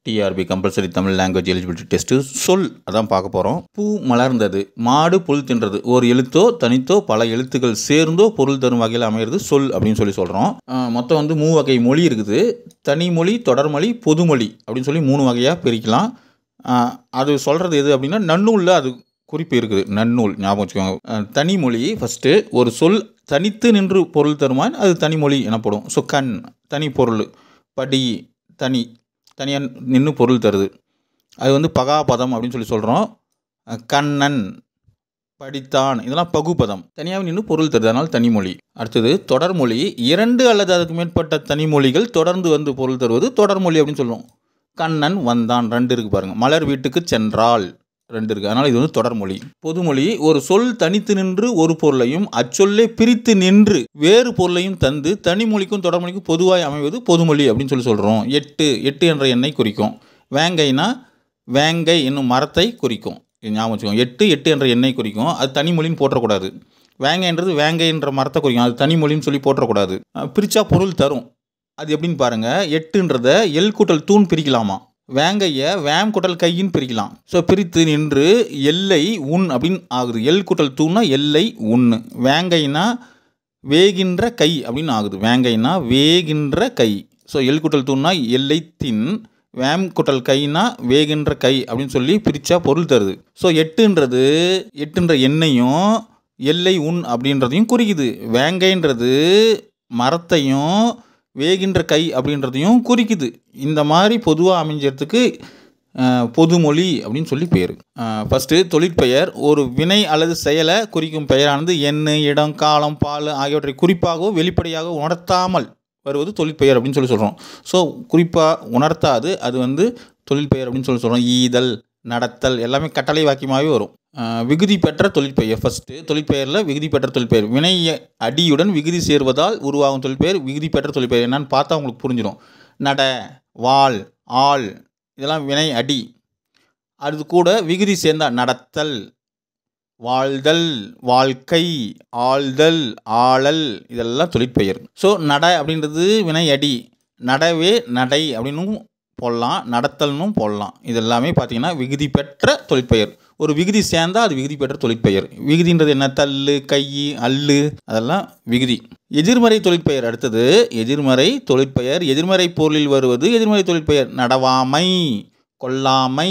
TRP compulsory Tamil language eligibility test சொல் அதான் பார்க்க போகிறோம். பூ மலர்ந்தது, மாடு புல் தின்றது. ஒரு எழுத்தோ தனித்தோ பல எழுத்துக்கள் சேர்ந்தோ பொருள் தரும் வகையில் அமைகிறது சொல் அப்படின்னு சொல்கிறோம். மொத்தம் வந்து 3 வகை மொழி இருக்குது. தனிமொழி, தொடர்மொழி, பொதுமொழி அப்படின்னு சொல்லி 3 வகையாக பிரிக்கலாம். அது சொல்கிறது எது அப்படின்னா நன்னூலில் அது குறிப்பு இருக்குது. நன்னூல் ஞாபகம் வச்சுக்கோங்க. தனிமொழி ஃபஸ்ட்டு, ஒரு சொல் தனித்து நின்று பொருள் தருமான் அது தனிமொழி எனப்படும். ஸோ கண் தனி பொருள், படி தனியாக நின்று பொருள் தருது, அது வந்து பகாபதம் அப்படின்னு சொல்கிறோம். கண்ணன், படித்தான், இதெல்லாம் பகுபதம், தனியாக நின்று பொருள் தருது, அதனால் தனிமொழி. அடுத்தது தொடர்மொழி, 2 அல்லது அதுக்கு மேற்பட்ட தனிமொழிகள் தொடர்ந்து வந்து பொருள் தருவது தொடர்மொழி அப்படின்னு சொல்லுவோம். கண்ணன் வந்தான் 2 இருக்குது பாருங்கள். மலர் வீட்டுக்கு சென்றால் 2 இருக்குது, அதனால் இது வந்து தொடர்மொழி. பொதுமொழி, ஒரு சொல் தனித்து நின்று ஒரு பொருளையும் அச்சொல்லை பிரித்து நின்று வேறு பொருளையும் தந்து தனிமொழிக்கும் தொடர்மொழிக்கும் பொதுவாய் அமைவது பொதுமொழி அப்படின்னு சொல்கிறோம். 8 என்ற எண்ணை குறிக்கும். வேங்கைனா வேங்கை என்னும் மரத்தை குறிக்கும். இது ஞாபகம் வச்சுக்கோங்க. 8 என்ற எண்ணை குறிக்கும். அது தனிமொழின்னு போற்றக்கூடாது. வேங்கைன்றது வேங்கை என்ற மரத்தை குறிக்கும், அது தனிமொழின்னு சொல்லி போற்றக்கூடாது. பிரித்தா பொருள் தரும். அது எப்படின்னு பாருங்கள். 8ன்றத எல் கூட்டல் தூண் பிரிக்கலாமா, வேங்கையை வேம் கூட்டல் கையின்னு பிரிக்கலாம். ஸோ பிரித்து நின்று எல்லை உன் அப்படின்னு ஆகுது. எல் கூட்டல் தூண்னா எல்லை உண்ணு. வேங்கைனா வேகின்ற கை அப்படின்னு ஆகுது. வேங்கைனா வேகின்ற கை. ஸோ எல் கூட்டல் தூண்னா எல்லை தின், வேம் கூட்டல் கைனா வேகின்ற கை அப்படின்னு சொல்லி பிரித்தா பொருள் தருது. ஸோ 8ன்ற எண்ணையும் எல்லை உன் அப்படின்றதையும் குறிக்குது. வேங்கைன்றது மரத்தையும் வேகின்ற கை அப்படின்றதையும் குறிக்குது. இந்த மாதிரி பொதுவாக அமைஞ்சதுக்கு பொதுமொழி அப்படின்னு சொல்லி பேர். ஃபஸ்ட்டு தொழிற்பெயர், ஒரு வினை அல்லது செயலை குறிக்கும் பெயரானது எண், இடம், காலம், பால் ஆகியவற்றை குறிப்பாகவோ வெளிப்படையாக உணர்த்தாமல் வருவது தொழிற்பெயர் அப்படின்னு சொல்கிறோம். ஸோ குறிப்பாக உணர்த்தாது, அது வந்து தொழிற்பெயர் அப்படின்னு சொல்கிறோம். ஈதல், நடத்தல் எல்லாமே கட்டளை வாக்கியமாகவே வரும். விகுதி பெற்ற தொழிற்பெயர். ஃபஸ்ட்டு தொழிற்பெயரில் விகுதி பெற்ற தொழிற்பெயர், வினை அடியுடன் விகுதி சேர்வதால் உருவாகும் தொழிற்பெயர் விகுதி பெற்ற தொழிற்பெயர். என்னன்னு பார்த்தா உங்களுக்கு புரிஞ்சிடும். நட, வாழ், ஆள் இதெல்லாம் வினை அடி. அது கூட விகுதி சேர்ந்தால் நடத்தல், வாழ்தல், வாழ்க்கை, ஆள்தல், ஆளல் இதெல்லாம் தொழிற்பெயர். ஸோ நட அப்படின்றது வினை அடி, நடவே நடை அப்படின்னும் போடலாம், நடத்தல்னும் போடலாம். இது எல்லாமே பார்த்தீங்கன்னா விகுதி பெற்ற தொழிற்பெயர். ஒரு விகுதி சேர்ந்தால் அது விகுதி பெற்ற தொழிற்பெயர். விகுதின்றது என்ன, தள்ளு, கை, அல்லு அதெல்லாம் விகுதி. எதிர்மறை தொழிற்பெயர். அடுத்தது எதிர்மறை தொழிற்பெயர், எதிர்மறை பொருளில் வருவது எதிர்மறை தொழிற்பெயர். நடவாமை, கொல்லாமை,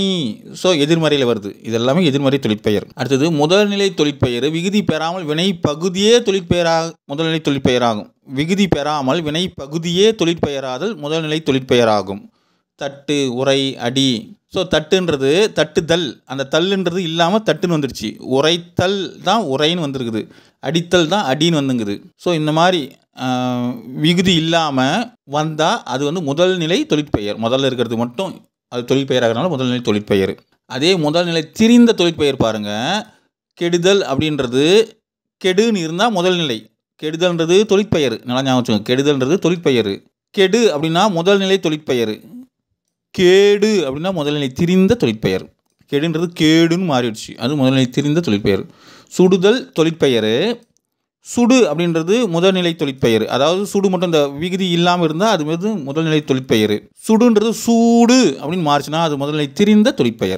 ஸோ எதிர்மறையில் வருது. இதெல்லாமே எதிர்மறை தொழிற்பெயர். அடுத்தது முதல்நிலை தொழிற்பெயர், விகுதி பெறாமல் வினை பகுதியே தொழிற்பெயராக முதல்நிலை தொழிற்பெயராகும். விகுதி பெறாமல் வினை பகுதியே தொழிற்பெயராதல் முதல்நிலை தொழிற்பெயராகும். தட்டு, உரை, அடி. ஸோ தட்டுன்றது தட்டுதல், அந்த தள்ளுன்றது இல்லாமல் தட்டுன்னு வந்துடுச்சு. உரைத்தல் தான் உரைன்னு வந்திருக்குது, அடித்தல் தான் அடின்னு வந்துங்குது. ஸோ இந்த மாதிரி விகுதி இல்லாமல் வந்தால் அது வந்து முதல்நிலை தொழிற்பெயர். முதல்ல இருக்கிறது மட்டும் அது தொழிற்பெயராகிறனால முதல்நிலை தொழிற்பெயர். அதே முதல்நிலை திரிந்த தொழிற்பெயர் பாருங்கள். கெடுதல் அப்படின்றது கெடுன்னு இருந்தால் முதல்நிலை. கெடுதல்ன்றது தொழிற்பெயர், நல்லா ஞாபகம் வச்சுக்கோங்க. கெடுதல்ன்றது தொழிற்பெயர். கெடு அப்படின்னா முதல்நிலை தொழிற்பெயர். கேடு அப்படின்னா முதல்நிலை திரிந்த தொழிற்பெயர். கெடுன்றது கேடுன்னு மாறிடுச்சு, அது முதல்நிலை திரிந்த தொழிற்பெயர். சுடுதல் தொழிற்பெயர். சுடு அப்படின்றது முதல்நிலை தொழிற்பெயர். அதாவது சுடு மட்டும் இந்த விகுதி இல்லாமல் இருந்தால் அது வந்து முதல்நிலை தொழிற்பெயர். சுடுன்றது சூடு அப்படின்னு மாறிச்சுன்னா அது முதல்நிலை திரிந்த தொழிற்பெயர்.